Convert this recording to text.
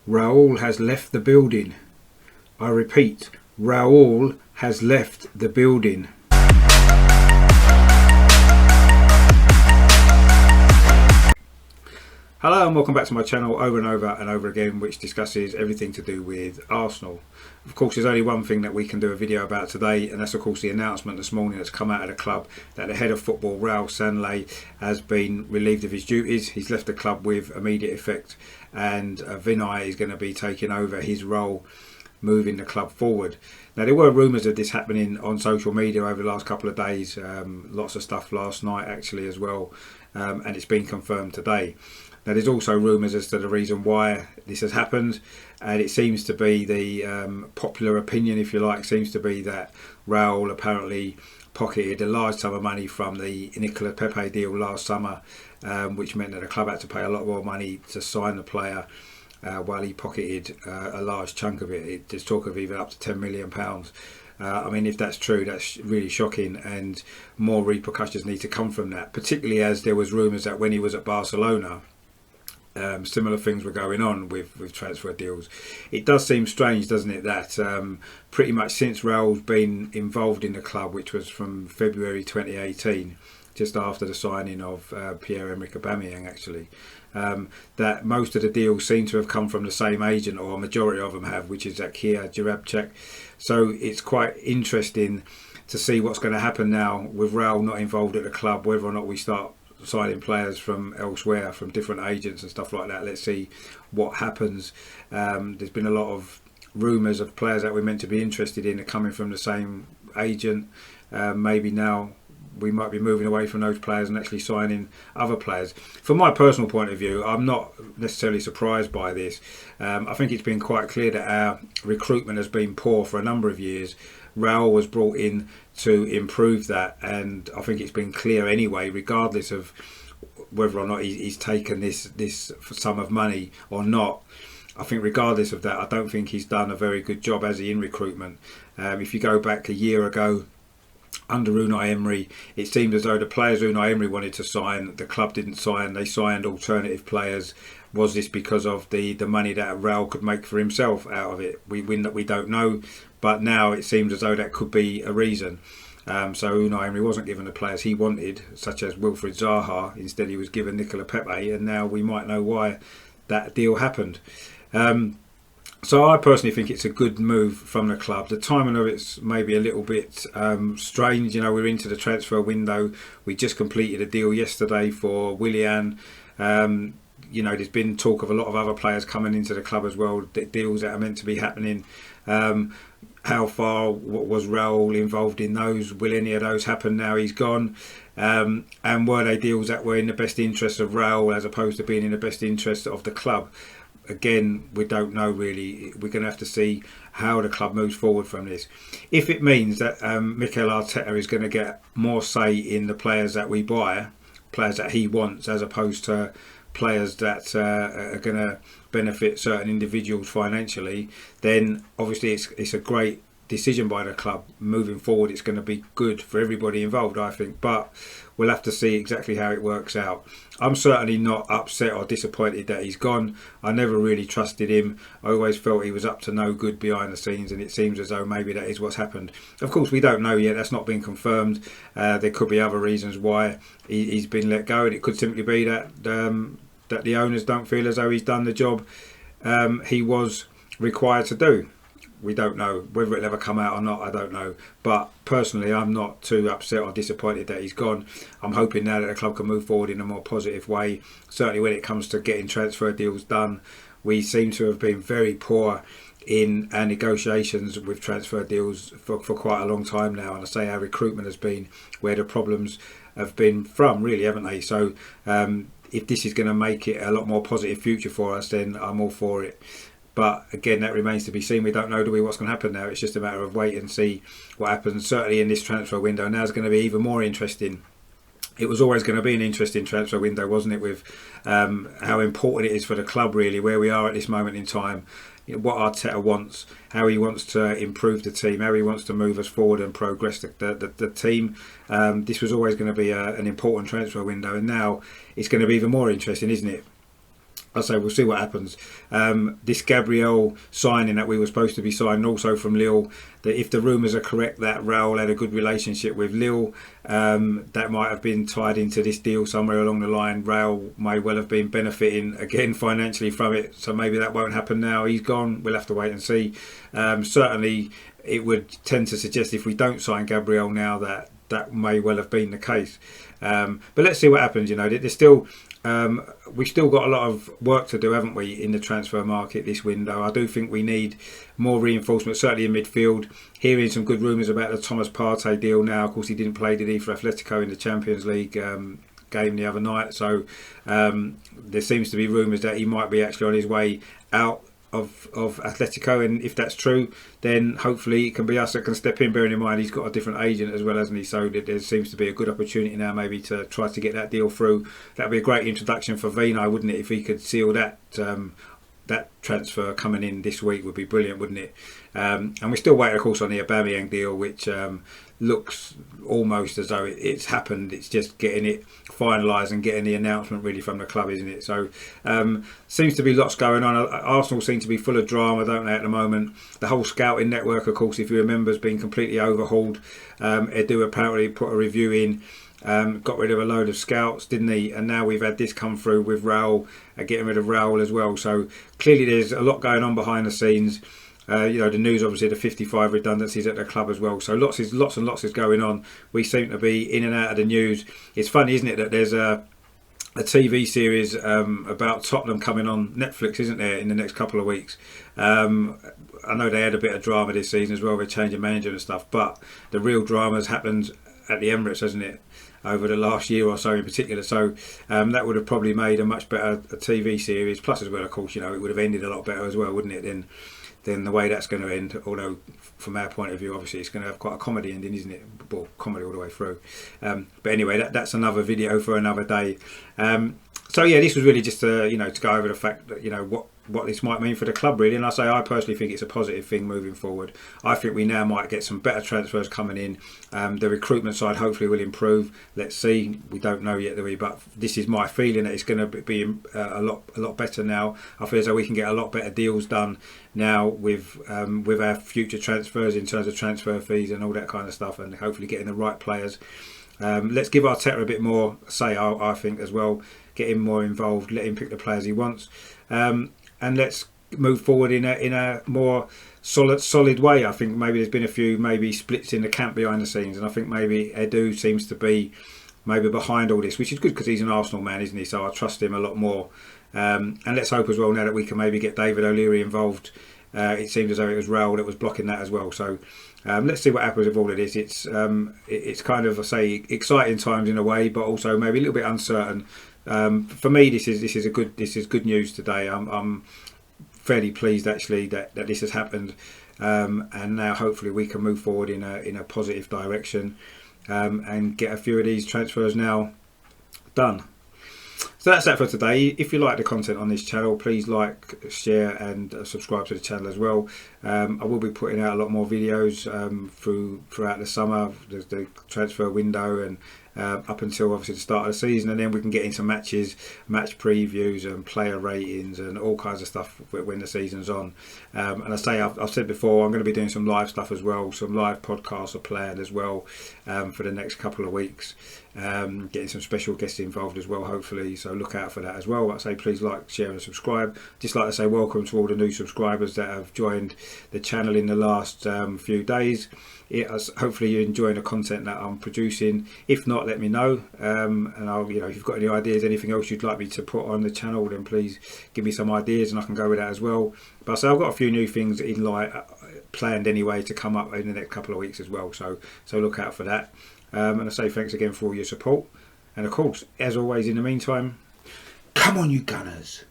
Raul has left the building. I repeat, Raul has left the building. Hello and welcome back to my channel over and over and over again, which discusses everything to do with Arsenal. Of course, there's only one thing that we can do a video about today, and that's of course the announcement this morning that's come out of the club that the head of football, Raul Sanllehi, has been relieved of his duties. He's left the club with immediate effect, and Vinay is going to be taking over his role, moving the club forward. Now, there were rumours of this happening on social media over the last couple of days, lots of stuff last night actually as well, and it's been confirmed today. Now, there's also rumours as to the reason why this has happened, and it seems to be the popular opinion, if you like, seems to be that Raul apparently pocketed a large sum of money from the Nicola Pepe deal last summer, which meant that the club had to pay a lot more money to sign the player, while he pocketed a large chunk of it. There's talk of even up to £10 million. I mean, if that's true, that's really shocking, and more repercussions need to come from that, particularly as there was rumours that when he was at Barcelona, similar things were going on with transfer deals. It does seem strange, doesn't it, that pretty much since Raul's been involved in the club, which was from February 2018, just after the signing of Pierre-Emerick Aubameyang actually, that most of the deals seem to have come from the same agent, or a majority of them have, which is Kia Jarabchak. So it's quite interesting to see what's going to happen now with Raul not involved at the club, whether or not we start signing players from elsewhere, from different agents and stuff like that. Let's see what happens. There's been a lot of rumours of players that we're meant to be interested in are coming from the same agent. Maybe now we might be moving away from those players and actually signing other players. From my personal point of view, I'm not necessarily surprised by this. I think it's been quite clear that our recruitment has been poor for a number of years. Raul was brought in to improve that, and I think it's been clear anyway, regardless of whether or not he's taken this sum of money or not. I think regardless of that, I don't think he's done a very good job as he in recruitment. If you go back a year ago, under Unai Emery, it seemed as though the players Unai Emery wanted to sign, the club didn't sign. They signed alternative players. Was this because of the money that Raul could make for himself out of it? We don't know, but now it seems as though that could be a reason. So Unai Emery wasn't given the players he wanted, such as Wilfried Zaha. Instead, he was given Nicola Pepe, and now we might know why that deal happened. So I personally think it's a good move from the club. The timing of it's maybe a little bit strange. You know, we're into the transfer window. We just completed a deal yesterday for Willian. You know, there's been talk of a lot of other players coming into the club as well, deals that are meant to be happening. How far was Raul involved in those? Will any of those happen now he's gone? And were they deals that were in the best interest of Raul as opposed to being in the best interest of the club? Again, we don't know really. We're going to have to see how the club moves forward from this. If it means that Mikel Arteta is going to get more say in the players that we buy, players that he wants, as opposed to players that are going to benefit certain individuals financially, then obviously it's a great decision by the club. Moving forward, it's going to be good for everybody involved, I think, but we'll have to see exactly how it works out. I'm certainly not upset or disappointed that he's gone. I never really trusted him. I always felt he was up to no good behind the scenes, and it seems as though maybe that is what's happened. Of course, we don't know yet. That's not been confirmed. There could be other reasons why he's been let go, and it could simply be that that the owners don't feel as though he's done the job he was required to do. We don't know whether it'll ever come out or not. I don't know, but personally I'm not too upset or disappointed that he's gone. I'm hoping now that the club can move forward in a more positive way. Certainly when it comes to getting transfer deals done, we seem to have been very poor in our negotiations with transfer deals for quite a long time now, and I say our recruitment has been where the problems have been from, really, haven't they? So if this is going to make it a lot more positive future for us, then I'm all for it. But again, that remains to be seen. We don't know, do we, what's going to happen now? It's just a matter of wait and see what happens. Certainly in this transfer window, now it's going to be even more interesting. It was always going to be an interesting transfer window, wasn't it, with how important it is for the club, really, where we are at this moment in time. You know, what Arteta wants, how he wants to improve the team, how he wants to move us forward and progress the team. This was always going to be an important transfer window, and now it's going to be even more interesting, isn't it? I say we'll see what happens. This Gabriel signing that we were supposed to be signing also from Lille, that if the rumours are correct that Raul had a good relationship with Lille, that might have been tied into this deal somewhere along the line. Raul may well have been benefiting again financially from it, so maybe that won't happen now. He's gone, we'll have to wait and see. Certainly it would tend to suggest if we don't sign Gabriel now that may well have been the case. But let's see what happens. There's still we've still got a lot of work to do, haven't we, in the transfer market this window. I do think we need more reinforcement, certainly in midfield. Hearing some good rumours about the Thomas Partey deal now. Of course, he didn't play, did he, for Atletico in the Champions League game the other night. So there seems to be rumours that he might be actually on his way out of Atletico, and if that's true, then hopefully it can be us that can step in, bearing in mind he's got a different agent as well, hasn't he? So there seems to be a good opportunity now maybe to try to get that deal through. That'd be a great introduction for Vino, wouldn't it, if he could seal that that transfer coming in this week. Would be brilliant, wouldn't it? And we're still waiting, of course, on the Aubameyang deal, which looks almost as though it's happened. It's just getting it finalised and getting the announcement really from the club, isn't it? So seems to be lots going on. Arsenal seem to be full of drama, don't they, at the moment? The whole scouting network, of course, if you remember, has been completely overhauled. Edu apparently put a review in, got rid of a load of scouts, didn't he? And now we've had this come through with Raul, getting rid of Raul as well. So clearly there's a lot going on behind the scenes. The news, obviously, the 55 redundancies at the club as well. So lots and lots is going on. We seem to be in and out of the news. It's funny, isn't it, that there's a TV series about Tottenham coming on Netflix, isn't there, in the next couple of weeks? I know they had a bit of drama this season as well with changing manager and stuff, but the real drama has happened at the Emirates, hasn't it, over the last year or so in particular. So that would have probably made a much better TV series. Plus, as well, of course, it would have ended a lot better as well, wouldn't it, than the way that's going to end. Although from our point of view, obviously it's going to have quite a comedy ending, isn't it? Well, comedy all the way through. But anyway, that's another video for another day. So yeah, this was really just to go over the fact that what this might mean for the club, really. And I personally think it's a positive thing moving forward. I think we now might get some better transfers coming in. The recruitment side hopefully will improve. Let's see. We don't know yet, do we? But this is my feeling that it's going to be a lot better now. I feel as though we can get a lot better deals done now with our future transfers in terms of transfer fees and all that kind of stuff, and hopefully getting the right players. Let's give Arteta a bit more say, I think, as well. Get him more involved. Let him pick the players he wants. And let's move forward in a more solid way. I think maybe there's been a few splits in the camp behind the scenes, and I think maybe Edu seems to be maybe behind all this, which is good because he's an Arsenal man, isn't he? So I trust him a lot more. And let's hope as well now that we can maybe get David O'Leary involved. It seems as though it was Raul that was blocking that as well. So let's see what happens with all of this. It's kind of, I say, exciting times in a way, but also maybe a little bit uncertain. For me, this is good news today. I'm fairly pleased actually that this has happened, and now hopefully we can move forward in a positive direction, and get a few of these transfers now done. So that's that for today. If you like the content on this channel, please like, share and subscribe to the channel as well. I will be putting out a lot more videos throughout the summer. There's the transfer window and up until obviously the start of the season, and then we can get into matches, match previews and player ratings and all kinds of stuff when the season's on. And I say, I've said before, I'm going to be doing some live stuff as well. Some live podcasts are planned as well for the next couple of weeks. Getting some special guests involved as well, hopefully, so look out for that as well. I say please like, share and subscribe. Just like to say welcome to all the new subscribers that have joined the channel in the last few days. Hopefully you're enjoying the content that I'm producing. If not, let me know, and I'll, if you've got any ideas, anything else you'd like me to put on the channel, then please give me some ideas and I can go with that as well. But so I've got a few new things in planned anyway to come up in the next couple of weeks as well, so look out for that. And I say thanks again for all your support, and of course, as always, in the meantime, come on you Gunners.